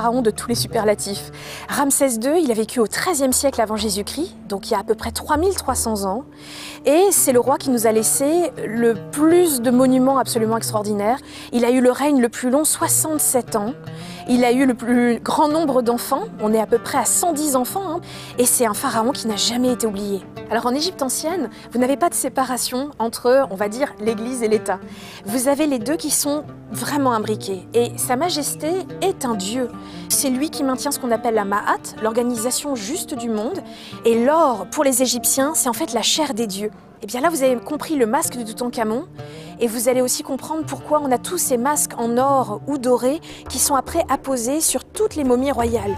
pharaon de tous les superlatifs. Ramsès II, il a vécu au XIIIe siècle avant Jésus-Christ, donc il y a à peu près 3300 ans. Et c'est le roi qui nous a laissé le plus de monuments absolument extraordinaires. Il a eu le règne le plus long, 67 ans. Il a eu le plus grand nombre d'enfants, on est à peu près à 110 enfants, hein, et c'est un pharaon qui n'a jamais été oublié. Alors en Égypte ancienne, vous n'avez pas de séparation entre, on va dire, l'Église et l'État. Vous avez les deux qui sont vraiment imbriqués, et Sa Majesté est un dieu. C'est lui qui maintient ce qu'on appelle la Ma'at, l'organisation juste du monde, et l'or, pour les Égyptiens, c'est en fait la chair des dieux. Et bien là, vous avez compris le masque de Toutankhamon, et vous allez aussi comprendre pourquoi on a tous ces masques en or ou doré qui sont après apposés sur toutes les momies royales.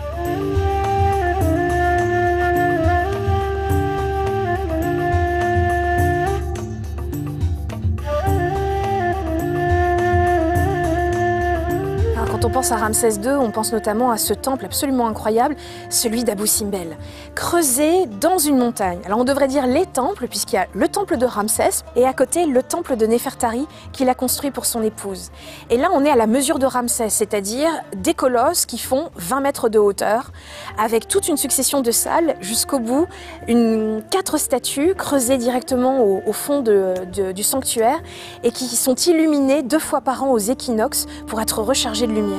Quand on pense à Ramsès II, on pense notamment à ce temple absolument incroyable, celui d'Abou Simbel, creusé dans une montagne. Alors on devrait dire les temples, puisqu'il y a le temple de Ramsès et à côté le temple de Néfertari qu'il a construit pour son épouse. Et là on est à la mesure de Ramsès, c'est-à-dire des colosses qui font 20 mètres de hauteur, avec toute une succession de salles jusqu'au bout, 4 statues creusées directement au fond du sanctuaire et qui sont illuminées 2 fois par an aux équinoxes pour être rechargées de lumière.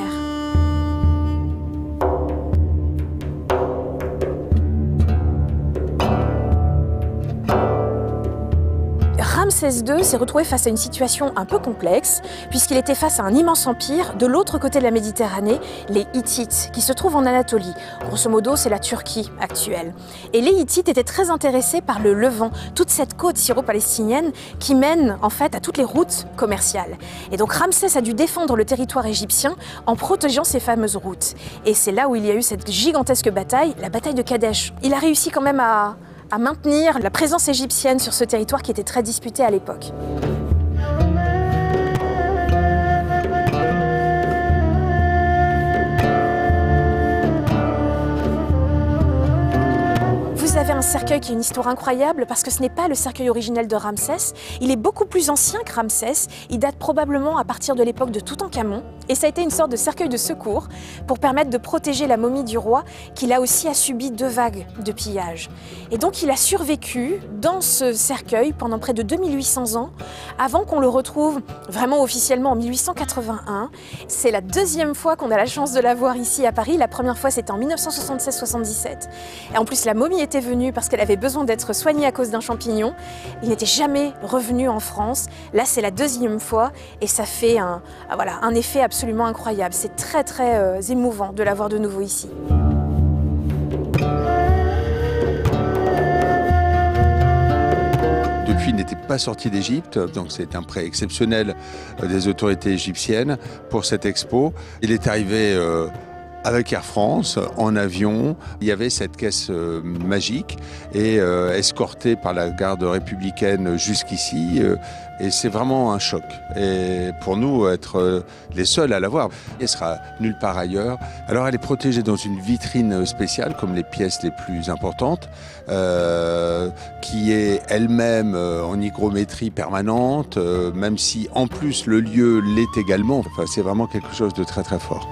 Ramsès II s'est retrouvé face à une situation un peu complexe, puisqu'il était face à un immense empire de l'autre côté de la Méditerranée, les Hittites, qui se trouvent en Anatolie. Grosso modo, c'est la Turquie actuelle. Et les Hittites étaient très intéressés par le Levant, toute cette côte syro-palestinienne qui mène en fait à toutes les routes commerciales. Et donc Ramsès a dû défendre le territoire égyptien en protégeant ces fameuses routes. Et c'est là où il y a eu cette gigantesque bataille, la bataille de Kadesh. Il a réussi quand même à maintenir la présence égyptienne sur ce territoire qui était très disputé à l'époque. Vous avez un cercueil qui a une histoire incroyable parce que ce n'est pas le cercueil originel de Ramsès. Il est beaucoup plus ancien que Ramsès. Il date probablement à partir de l'époque de Toutankhamon. Et ça a été une sorte de cercueil de secours pour permettre de protéger la momie du roi qui là aussi a subi 2 vagues de pillage. Et donc il a survécu dans ce cercueil pendant près de 2800 ans avant qu'on le retrouve vraiment officiellement en 1881. C'est la 2e fois qu'on a la chance de la voir ici à Paris. La première fois c'était en 1976-77. Et en plus la momie était venue parce qu'elle avait besoin d'être soignée à cause d'un champignon. Il n'était jamais revenu en France. Là c'est la 2e fois et ça fait un effet absolument incroyable. C'est très émouvant de la voir de nouveau ici. Depuis, il n'était pas sorti d'Égypte, donc c'est un prêt exceptionnel des autorités égyptiennes pour cette expo. Il est arrivé avec Air France, en avion. Il y avait cette caisse magique et escorté par la garde républicaine jusqu'ici. Et c'est vraiment un choc. Et pour nous, être les seuls à l'avoir, elle sera nulle part ailleurs. Alors elle est protégée dans une vitrine spéciale, comme les pièces les plus importantes, qui est elle-même en hygrométrie permanente, même si en plus le lieu l'est également. Enfin, c'est vraiment quelque chose de très fort.